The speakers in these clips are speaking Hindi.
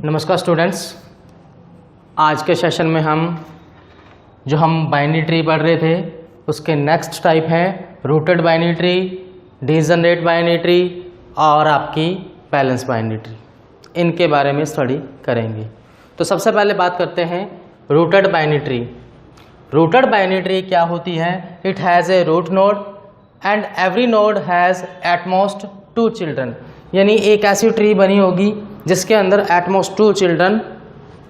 नमस्कार स्टूडेंट्स, आज के सेशन में हम बाइनरी ट्री पढ़ रहे थे उसके नेक्स्ट टाइप है rooted binary tree, degenerate binary tree और आपकी बैलेंस बाइनरी ट्री। इनके बारे में स्टडी करेंगे। तो सबसे पहले बात करते हैं rooted binary tree. Rooted binary tree क्या होती है? It has a root node and every node has at most 2 children, यानी एक ऐसी ट्री बनी होगी जिसके अंदर एट मोस्ट 2 चिल्ड्रन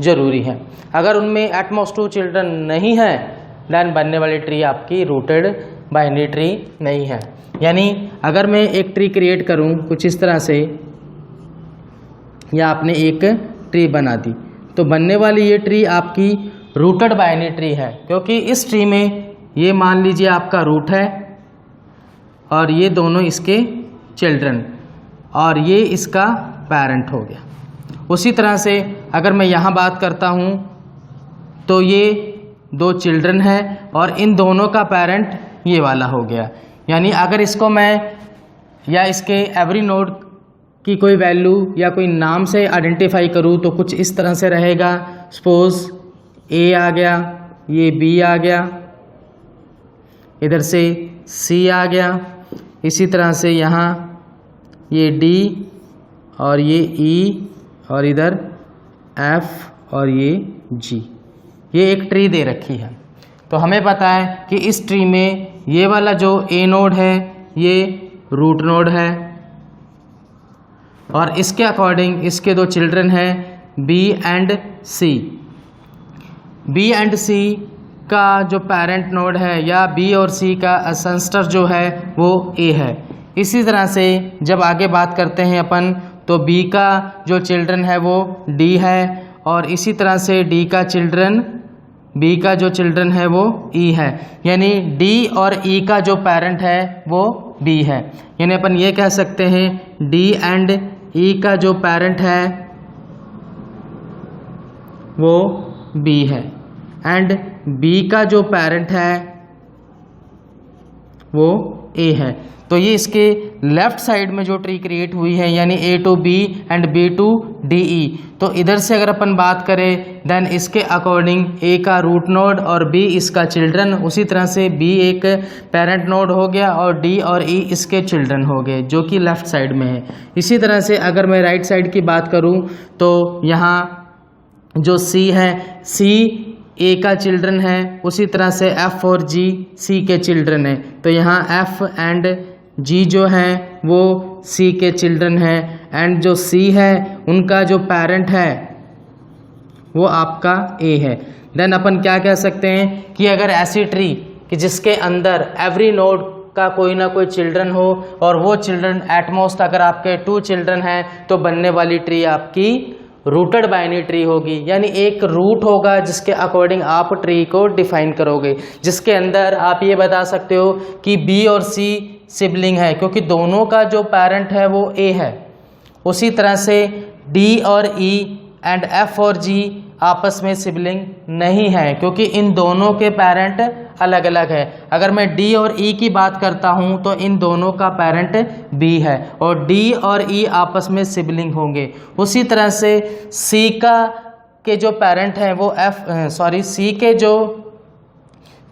जरूरी है। अगर उनमें एट मोस्ट 2 चिल्ड्रन नहीं है देन बनने वाली ट्री आपकी रूटेड बाइनरी ट्री नहीं है। यानी अगर मैं एक ट्री क्रिएट करूं कुछ इस तरह से, या आपने एक ट्री बना दी, तो बनने वाली ये ट्री आपकी रूटेड बाइनरी ट्री है, क्योंकि इस ट्री में ये मान लीजिए आपका रूट है और ये दोनों इसके चिल्ड्रन और ये इसका पेरेंट हो गया। उसी तरह से अगर मैं यहाँ बात करता हूँ तो ये 2 चिल्ड्रन है और इन दोनों का पेरेंट ये वाला हो गया। यानी अगर इसको मैं या इसके एवरी नोड की कोई वैल्यू या कोई नाम से आइडेंटिफाई करूँ तो कुछ इस तरह से रहेगा। सपोज ए आ गया, ये बी आ गया, इधर से सी आ गया, इसी तरह से यहाँ ये डी और ये ई और इधर एफ और ये जी। ये एक ट्री दे रखी है। तो हमें पता है कि इस ट्री में ये वाला जो ए नोड है ये रूट नोड है और इसके अकॉर्डिंग इसके 2 चिल्ड्रन हैं B and C. B and C का जो पेरेंट नोड है या बी और सी का एंसेस्टर जो है वो ए है। इसी तरह से जब आगे बात करते हैं अपन तो बी का जो चिल्ड्रन है वो डी है और इसी तरह से डी का जो चिल्ड्रन है वो ई है। यानी डी और ई का जो पेरेंट है वो बी है। यानी अपन ये कह सकते हैं डी एंड ई का जो पेरेंट है वो बी है एंड बी का जो पेरेंट है वो ए है। तो ये इसके लेफ्ट साइड में जो ट्री क्रिएट हुई है यानी A to B and B to D E. तो इधर से अगर अपन बात करें देन इसके अकॉर्डिंग ए का रूट नोड और बी इसका चिल्ड्रन, उसी तरह से बी एक पेरेंट नोड हो गया और डी और ई इसके चिल्ड्रन हो गए जो कि लेफ्ट साइड में है। इसी तरह से अगर मैं राइट साइड की बात करूं तो यहाँ जो सी है, सी ए का चिल्ड्रन है, उसी तरह से एफ और जी सी के चिल्ड्रन है। तो यहाँ एफ एंड जी जो हैं वो सी के चिल्ड्रन हैं एंड जो सी है उनका जो पेरेंट है वो आपका ए है। देन अपन क्या कह सकते हैं कि अगर ऐसी ट्री कि जिसके अंदर एवरी नोड का कोई ना कोई चिल्ड्रन हो और वो चिल्ड्रन एटमोस्ट अगर आपके 2 चिल्ड्रन हैं तो बनने वाली ट्री आपकी रूटेड बाइनरी ट्री होगी। यानी एक रूट होगा जिसके अकॉर्डिंग आप ट्री को डिफाइन करोगे, जिसके अंदर आप ये बता सकते हो कि बी और सी सिबलिंग है क्योंकि दोनों का जो पेरेंट है वो ए है। उसी तरह से डी और ई एंड एफ और जी आपस में सिबलिंग नहीं है क्योंकि इन दोनों के पेरेंट अलग अलग है। अगर मैं डी और ई की बात करता हूं तो इन दोनों का पेरेंट बी है और डी और ई आपस में सिबलिंग होंगे। उसी तरह से सी के जो पेरेंट हैं वो सी के जो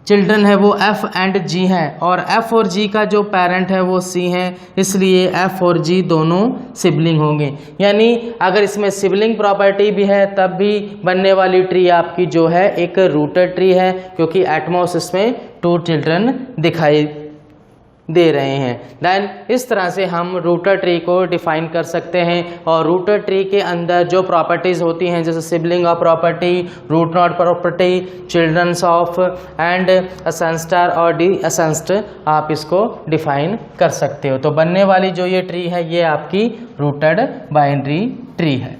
चिल्ड्रन है वो एफ एंड जी हैं और एफ और जी का जो पेरेंट है वो सी हैं, इसलिए एफ और जी दोनों सिबलिंग होंगे। यानी अगर इसमें सिबलिंग प्रॉपर्टी भी है तब भी बनने वाली ट्री आपकी जो है एक रूटेड ट्री है क्योंकि एटमोस इसमें 2 चिल्ड्रन दिखाई दे रहे हैं। देन इस तरह से हम रूटेड ट्री को डिफाइन कर सकते हैं और रूटेड ट्री के अंदर जो प्रॉपर्टीज़ होती हैं जैसे sibling of property, root node property, childrens of and ancestor और डी एसेंस्ड, आप इसको डिफाइन कर सकते हो। तो बनने वाली जो ये ट्री है ये आपकी रूटेड बाइनरी ट्री है।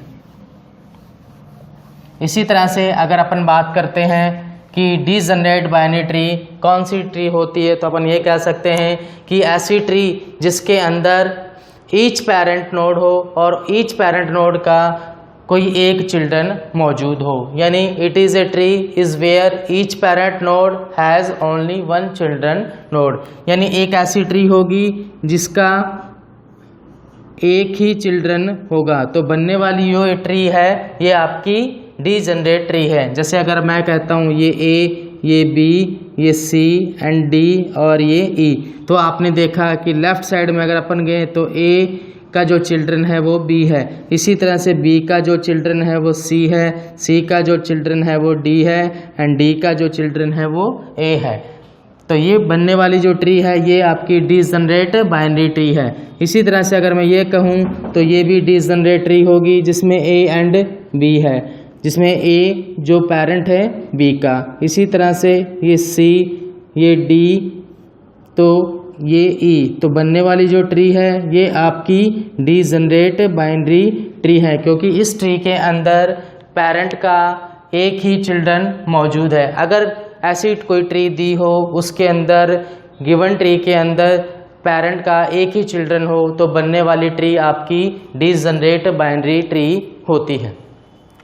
इसी तरह से अगर अपन बात करते हैं कि डिजनरेट बाइनरी ट्री कौन सी ट्री होती है तो अपन ये कह सकते हैं कि ऐसी ट्री जिसके अंदर ईच पेरेंट नोड हो और ईच पेरेंट नोड का कोई एक चिल्ड्रन मौजूद हो। यानी it is a tree is where each parent node has only 1 children node. यानी एक ऐसी ट्री होगी जिसका एक ही चिल्ड्रन होगा, तो बनने वाली जो ट्री है ये आपकी डीजनरेट ट्री है। जैसे अगर मैं कहता हूँ ये ए, ये बी, ये सी एंड डी और ये ई, तो आपने देखा कि लेफ्ट साइड में अगर अपन गए तो ए का जो चिल्ड्रन है वो बी है, इसी तरह से बी का जो चिल्ड्रन है वो सी है, सी का जो चिल्ड्रन है वो डी है एंड डी का जो चिल्ड्रन है वो ए है। तो ये बनने वाली जो ट्री है ये आपकी डीजनरेट बाइनरी ट्री है। इसी तरह से अगर मैं ये कहूँ तो ये भी डीजनरेट ट्री होगी जिसमें ए एंड बी है, जिसमें ए जो पेरेंट है बी का, इसी तरह से ये सी, ये डी, तो ये ई। तो बनने वाली जो ट्री है ये आपकी डीजनरेट बाइनरी ट्री है, क्योंकि इस ट्री के अंदर पेरेंट का एक ही चिल्ड्रन मौजूद है। अगर ऐसी कोई ट्री दी हो उसके अंदर गिवन ट्री के अंदर पेरेंट का एक ही चिल्ड्रन हो तो बनने वाली ट्री आपकी डीजनरेट बाइनरी ट्री होती है।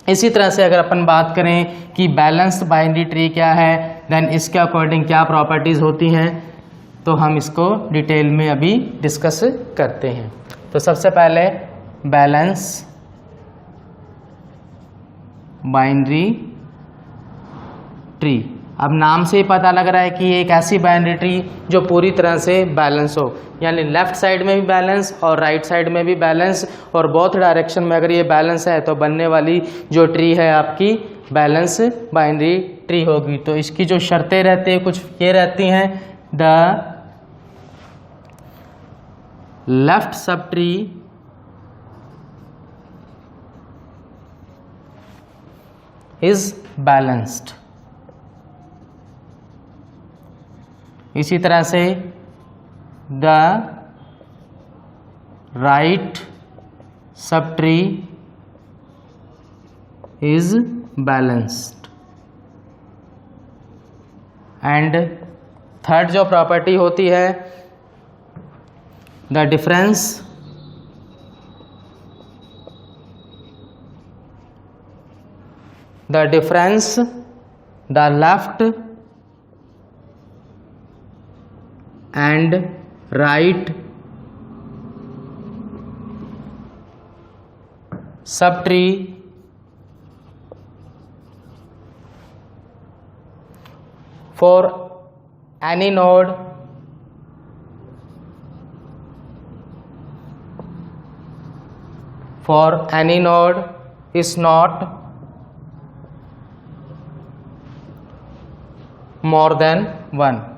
इसी तरह से अगर अपन बात करें कि बैलेंस्ड बाइनरी ट्री क्या है, देन इसके अकॉर्डिंग क्या प्रॉपर्टीज़ होती हैं, तो हम इसको डिटेल में अभी डिस्कस करते हैं। तो सबसे पहले बैलेंस बाइनरी ट्री। अब नाम से ही पता लग रहा है कि ये एक ऐसी बाइनरी ट्री जो पूरी तरह से बैलेंस हो, यानी लेफ्ट साइड में भी बैलेंस और राइट साइड में भी बैलेंस, और बोथ डायरेक्शन में अगर ये बैलेंस है तो बनने वाली जो ट्री है आपकी बैलेंस बाइनरी ट्री होगी। तो इसकी जो शर्तें रहती है कुछ ये रहती हैं, the left sub tree is balanced. इसी तरह से the right sub tree is balanced. And third जो प्रॉपर्टी होती है, the difference the left and right subtree for any node is not more than 1।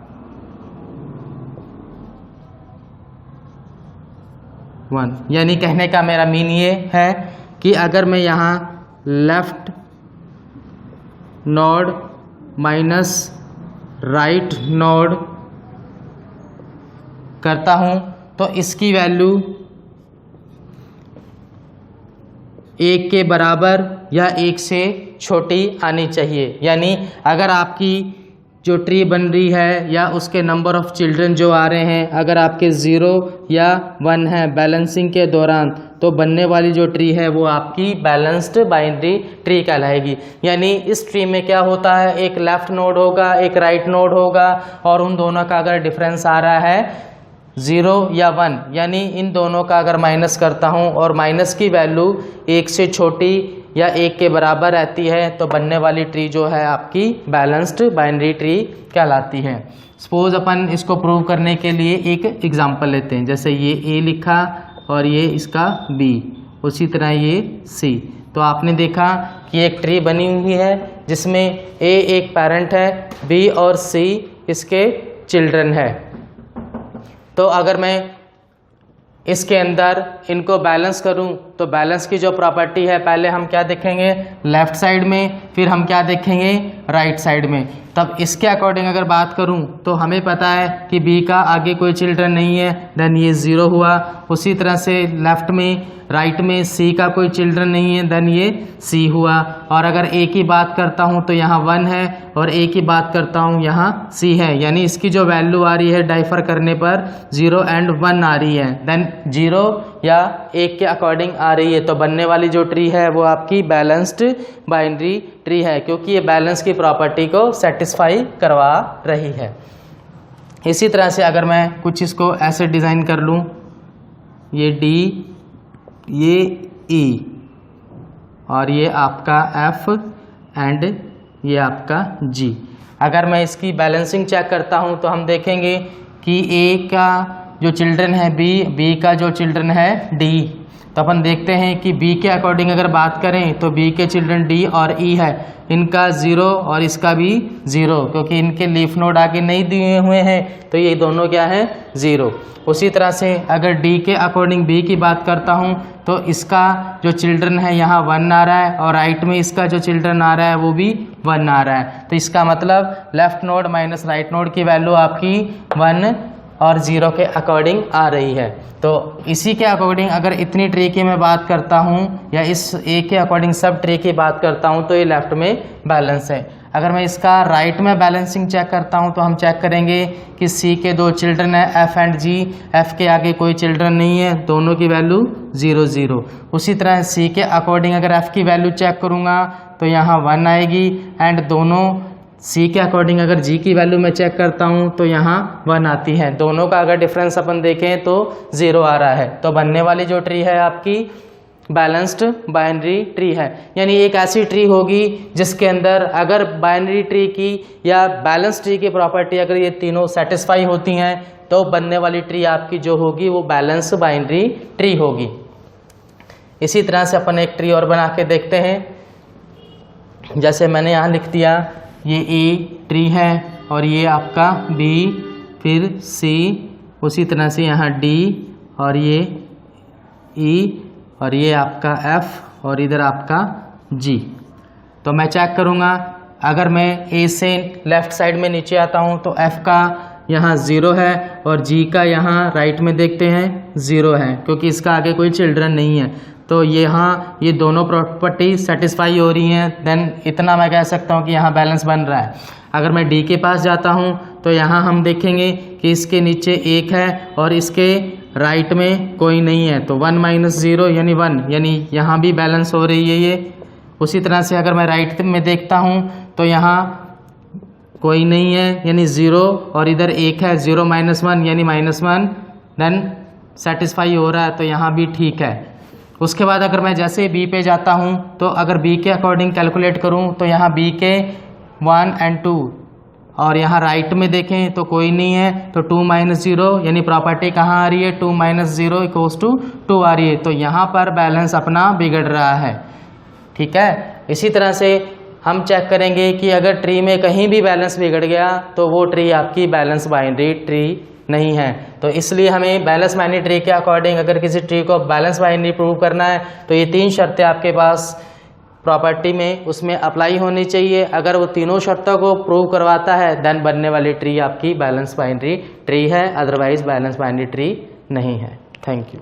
यानी कहने का मेरा मीन ये है कि अगर मैं यहाँ left node minus right node करता हूँ तो इसकी वैल्यू 1 के बराबर या 1 से छोटी आनी चाहिए। यानी अगर आपकी जो ट्री बन रही है या उसके नंबर ऑफ चिल्ड्रन जो आ रहे हैं अगर आपके 0 या 1 है बैलेंसिंग के दौरान, तो बनने वाली जो ट्री है वो आपकी बैलेंस्ड बाइनरी ट्री कहलाएगी। यानी इस ट्री में क्या होता है, एक लेफ्ट नोड होगा, एक राइट नोड होगा, और उन दोनों का अगर डिफरेंस आ रहा है 0 या 1, यानी इन दोनों का अगर माइनस करता हूँ और माइनस की वैल्यू 1 से छोटी या 1 के बराबर रहती है तो बनने वाली ट्री जो है आपकी बैलेंस्ड बाइनरी ट्री कहलाती है। सपोज अपन इसको प्रूव करने के लिए एक एग्जांपल लेते हैं, जैसे ये ए लिखा और ये इसका बी, उसी तरह ये सी। तो आपने देखा कि एक ट्री बनी हुई है जिसमें ए एक पेरेंट है, बी और सी इसके चिल्ड्रन है। तो अगर मैं इसके अंदर इनको बैलेंस करूं तो बैलेंस की जो प्रॉपर्टी है पहले हम क्या देखेंगे लेफ्ट साइड में, फिर हम क्या देखेंगे राइट साइड में। तब इसके अकॉर्डिंग अगर बात करूं तो हमें पता है कि बी का आगे कोई चिल्ड्रन नहीं है, देन ये 0 हुआ। उसी तरह से लेफ्ट में राइट में सी का कोई चिल्ड्रन नहीं है, देन ये सी हुआ। और अगर ए की बात करता हूं तो यहाँ 1 है और ए की बात करता हूं यहाँ सी है, यानी इसकी जो वैल्यू आ रही है डाइफर करने पर 0 एंड 1 आ रही है, देन 0 या 1 के अकॉर्डिंग आ रही है। तो बनने वाली जो ट्री है वो आपकी बैलेंस्ड बाइनरी ट्री है, क्योंकि ये बैलेंस की प्रॉपर्टी को सेटिस्फाई करवा रही है। इसी तरह से अगर मैं कुछ इसको ऐसे डिज़ाइन कर लूँ, ये डी ये E और ये आपका F एंड ये आपका G। अगर मैं इसकी बैलेंसिंग चेक करता हूँ तो हम देखेंगे कि A का जो चिल्ड्रन है B का जो चिल्ड्रन है D। तो अपन देखते हैं कि B के अकॉर्डिंग अगर बात करें तो B के चिल्ड्रन D और E है, इनका 0 और इसका भी 0, क्योंकि इनके लीफ नोड आगे नहीं दिए हुए हैं तो ये दोनों क्या है 0। उसी तरह से अगर D के अकॉर्डिंग B की बात करता हूँ तो इसका जो चिल्ड्रन है यहाँ 1 आ रहा है और राइट में इसका जो चिल्ड्रन आ रहा है वो भी 1 आ रहा है। तो इसका मतलब left node minus right node की वैल्यू आपकी 1 और 0 के अकॉर्डिंग आ रही है। तो इसी के अकॉर्डिंग अगर इतनी ट्री की मैं बात करता हूँ या इस ए के अकॉर्डिंग सब ट्री की बात करता हूँ तो ये लेफ्ट में बैलेंस है। अगर मैं इसका राइट में बैलेंसिंग चेक करता हूँ तो हम चेक करेंगे कि सी के 2 चिल्ड्रन है एफ एंड जी, एफ के आगे कोई चिल्ड्रन नहीं है, दोनों की वैल्यू 0 0। उसी तरह सी के अकॉर्डिंग अगर एफ की वैल्यू चेक करूँगा तो यहाँ 1 आएगी एंड दोनों सी के अकॉर्डिंग अगर जी की वैल्यू मैं चेक करता हूँ तो यहाँ 1 आती है। दोनों का अगर डिफरेंस अपन देखें तो 0 आ रहा है। तो बनने वाली जो ट्री है आपकी बैलेंस्ड बाइनरी ट्री है, यानी एक ऐसी ट्री होगी जिसके अंदर अगर बाइनरी ट्री की या बैलेंस ट्री की प्रॉपर्टी अगर ये तीनों सेटिस्फाई होती हैं तो बनने वाली ट्री आपकी जो होगी वो बैलेंस बाइनरी ट्री होगी। इसी तरह से अपन एक ट्री और बना के देखते हैं। जैसे मैंने यहाँ लिख दिया, ये ए ट्री है और ये आपका बी, फिर सी, उसी तरह से यहाँ डी और ये ई और ये आपका एफ और इधर आपका जी। तो मैं चेक करूँगा, अगर मैं ए से लेफ़्ट साइड में नीचे आता हूँ तो एफ का यहाँ 0 है और जी का यहाँ राइट में देखते हैं 0 है, क्योंकि इसका आगे कोई चिल्ड्रन नहीं है। तो यहाँ ये दोनों प्रॉपर्टी सेटिस्फाई हो रही हैं, देन इतना मैं कह सकता हूँ कि यहाँ बैलेंस बन रहा है। अगर मैं डी के पास जाता हूँ तो यहाँ हम देखेंगे कि इसके नीचे 1 है और इसके राइट में कोई नहीं है, तो 1 - 0 यानी 1, यानी यहाँ भी बैलेंस हो रही है ये। उसी तरह से अगर मैं राइट में देखता हूँ तो यहाँ कोई नहीं है यानी 0 और इधर 1 है, 0 - 1 यानी -1, देन सेटिस्फाई हो रहा है, तो यहाँ भी ठीक है। उसके बाद अगर मैं जैसे बी पे जाता हूँ तो अगर बी के अकॉर्डिंग कैलकुलेट करूँ तो यहाँ बी के 1 और 2 और यहाँ राइट में देखें तो कोई नहीं है, तो 2 - 0 यानी प्रॉपर्टी कहाँ आ रही है 2 - 0 = 2 आ रही है। तो यहाँ पर बैलेंस अपना बिगड़ रहा है, ठीक है। इसी तरह से हम चेक करेंगे कि अगर ट्री में कहीं भी बैलेंस बिगड़ गया तो वो ट्री आपकी बैलेंस बाइनरी ट्री नहीं है। तो इसलिए हमें बैलेंस बाइनरी ट्री के अकॉर्डिंग अगर किसी ट्री को बैलेंस बाइनरी प्रूव करना है तो ये 3 शर्तें आपके पास प्रॉपर्टी में उसमें अप्लाई होनी चाहिए। अगर वो तीनों शर्तों को प्रूव करवाता है देन बनने वाली ट्री आपकी बैलेंस बाइनरी ट्री है, अदरवाइज बैलेंस बाइनरी ट्री नहीं है। Thank you.